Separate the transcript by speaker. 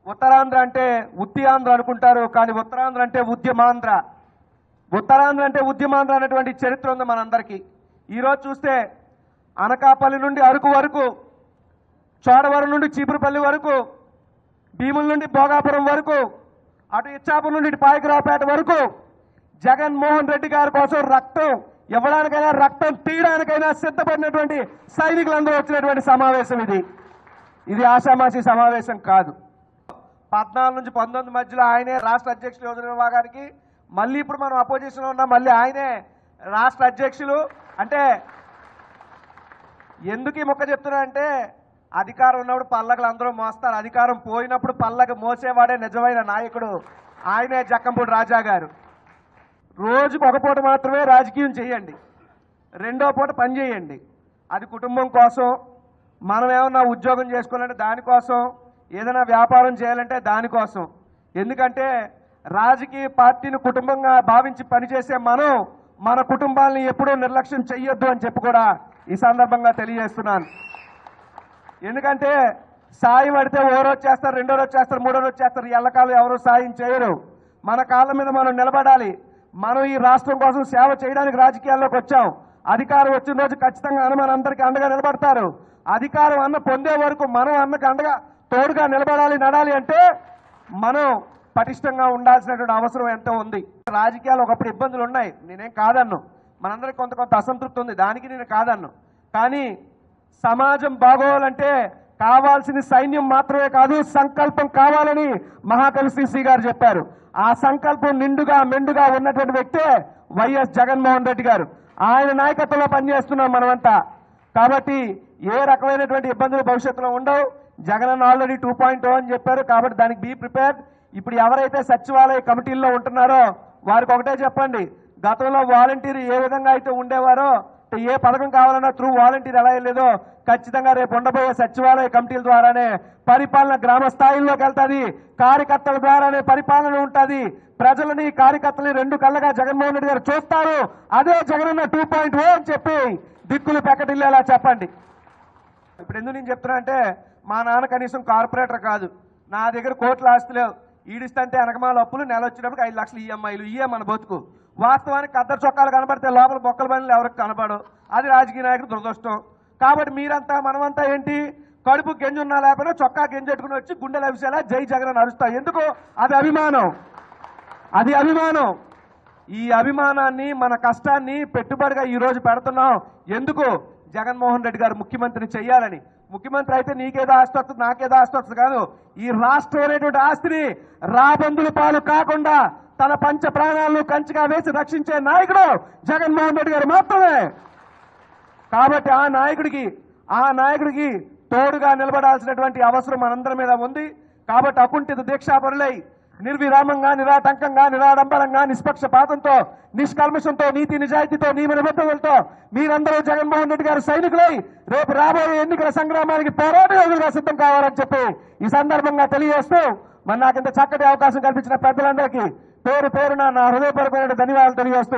Speaker 1: ఉత్తరాంధ్ర అంటే ఉత్తి ఆంధ్ర అనుకుంటారు, కానీ ఉత్తరాంధ్ర అంటే ఉద్యమాంధ్ర. ఉత్తరాంధ్ర అంటే ఉద్యమాంధ్ర అనేటువంటి చరిత్ర ఉంది మనందరికీ. ఈరోజు చూస్తే అనకాపల్లి నుండి అరకు వరకు, చోడవరం నుండి చీపురుపల్లి వరకు, భీముల నుండి భోగాపురం వరకు, అటు ఇచ్చాపురం నుండి ఇటు పాయకరావుపేట వరకు జగన్మోహన్ రెడ్డి గారి కోసం రక్తం ఇవ్వడానికైనా రక్తం తీయడానికైనా సిద్ధపడినటువంటి సైనికులందరూ వచ్చినటువంటి సమావేశం ఇది ఆషామాషి సమావేశం కాదు. 14 నుంచి 19 మధ్యలో ఆయనే రాష్ట్ర అధ్యక్షులు యోజన విభాగానికి, మళ్ళీ ఇప్పుడు మనం అపోజిషన్లో ఉన్నాం, మళ్ళీ ఆయనే రాష్ట్ర అధ్యక్షులు. అంటే ఎందుకు ఈ మొక్క చెప్తున్నా అంటే, అధికారం ఉన్నప్పుడు పల్లకలు అందరూ మోస్తారు, అధికారం పోయినప్పుడు పల్లకి మోసేవాడే నిజమైన నాయకుడు. ఆయనే జక్కంపూడి రాజా గారు. రోజుకు ఒక పూట మాత్రమే రాజకీయం చేయండి, రెండో పూట పని చేయండి. అది కుటుంబం కోసం, మనం ఏమన్నా ఉద్యోగం చేసుకోవాలంటే దానికోసం, ఏదైనా వ్యాపారం చేయాలంటే దానికోసం. ఎందుకంటే రాజకీయ పార్టీని కుటుంబంగా భావించి పనిచేసే మనం మన కుటుంబాలని ఎప్పుడూ నిర్లక్ష్యం చెయ్యొద్దు అని చెప్పి కూడా ఈ సందర్భంగా తెలియజేస్తున్నాను. ఎందుకంటే సాయం పడితే ఓ రోజు చేస్తారు, రెండో రోజు చేస్తారు, మూడో రోజు చేస్తారు, ఎల్లకాలం ఎవరు సాయం చేయరు. మన కాళ్ళ మీద మనం నిలబడాలి. మనం ఈ రాష్ట్రం కోసం సేవ చేయడానికి రాజకీయాల్లోకి వచ్చాం. అధికారం వచ్చిన రోజు ఖచ్చితంగా మనందరికీ అండగా నిలబడతారు. అధికారం అన్న పొందే వరకు మనం అన్నకు అండగా తోడుగా నిలబడాలి, నడాలి అంటే మనం పటిష్టంగా ఉండాల్సినటువంటి అవసరం ఎంతో ఉంది. రాజకీయాలు ఒకప్పుడు ఇబ్బందులు ఉన్నాయి, నేనేం కాదన్ను. మనందరికి కొంత అసంతృప్తి ఉంది, దానికి నేను కాదన్ను. కానీ సమాజం బాగోవాలంటే కావాల్సిన సైన్యం మాత్రమే కాదు, సంకల్పం కావాలని మహాకవి శ్రీ గారు చెప్పారు. ఆ సంకల్పం నిండుగా మెండుగా ఉన్నటువంటి వ్యక్తే వైఎస్ జగన్మోహన్ రెడ్డి గారు. ఆయన నాయకత్వంలో పనిచేస్తున్నాం మనమంతా. కాబట్టి ఏ రకమైనటువంటి ఇబ్బందులు భవిష్యత్తులో ఉండవు. జగన్ ఆల్రెడీ 2.0 అని చెప్పారు, కాబట్టి దానికి బీ ప్రిపేర్డ్. ఇప్పుడు ఎవరైతే సచివాలయ కమిటీల్లో ఉంటున్నారో వారికి ఒకటే చెప్పండి, గతంలో వాలంటీర్ ఏ విధంగా అయితే ఉండేవారో, ఏ పథకం కావాలన్నా త్రూ వాలంటీర్ ఎలా వెళ్ళేదో, ఖచ్చితంగా రేపు ఉండబోయే సచివాలయ కమిటీల ద్వారానే పరిపాలన గ్రామ స్థాయిల్లోకి వెళ్తుంది. కార్యకర్తల ద్వారానే పరిపాలన ఉంటుంది. ప్రజలని కార్యకర్తలని రెండు కళ్ళగా జగన్మోహన్ రెడ్డి గారు చూస్తారు. అదే జగనన్న 2.0 అని చెప్పి దిక్కులు పెక్కటిల్లేలా చెప్పండి. ఇప్పుడు ఎందుకు నేను చెప్తున్నా అంటే, మా నాన్న కనీసం కార్పొరేటర్ కాదు, నా దగ్గర కోట్ల ఆస్తి లేవు. ఈడిస్తంటే అనకమాల అప్పులు, నెల వచ్చినప్పుడు 5 లక్షలు ఈఎంఐలు, ఇయే మన బతుకు. వాస్తవానికి కద్దరు చొక్కాలు కనబడితే లోపల బొక్కల పనులు ఎవరికి కనబడవు. అది రాజకీయ నాయకుడు దురదృష్టం. కాబట్టి మీరంతా మనమంతా ఏంటి, కడుపు గెంజున్నా లేకపోయినా చొక్కా గెంజెట్టుకుని వచ్చి గుండెలు అవిసేలా జై జగన్ అరుస్తాయి. ఎందుకు? అది అభిమానం, అది అభిమానం. ఈ అభిమానాన్ని, మన కష్టాన్ని పెట్టుబడిగా ఈ రోజు పెడుతున్నాం. ఎందుకు? జగన్మోహన్ రెడ్డి గారు ముఖ్యమంత్రిని చెయ్యాలని. ముఖ్యమంత్రి అయితే నీకేదో ఆస్తి వస్తుంది, నాకేదో ఆస్తి వస్తుంది కాదు. ఈ రాష్ట్రం అనేటువంటి ఆస్తిని రాబందుల పాలు కాకుండా తన పంచ ప్రాణాలను కంచిగా వేసి రక్షించే నాయకుడు జగన్మోహన్ రెడ్డి గారు మాత్రమే. కాబట్టి ఆ నాయకుడికి తోడుగా నిలబడాల్సినటువంటి అవసరం మనందరి మీద ఉంది. కాబట్టి అకుంఠిత దీక్షాపరులై నిర్విరామంగా, నిరాటంకంగా, నిరాడంబరంగా, నిష్పక్షపాతంతో, నిష్కల్మషంతో, నీతి నిజాయితీతో, నియమ నిబంధనలతో మీరందరూ జగన్మోహన్ రెడ్డి గారు సైనికులై రేపు రాబోయే ఎన్నికల సంగ్రామానికి పోరాట యోధులుగా సిద్ధం కావాలని చెప్పి ఈ సందర్భంగా తెలియజేస్తూ, మరి నాకింత చక్కటి అవకాశం కల్పించిన పెద్దలందరికీ పేరు పేరున నా హృదయపూర్వకమైన ధన్యవాదాలు తెలియజేస్తూ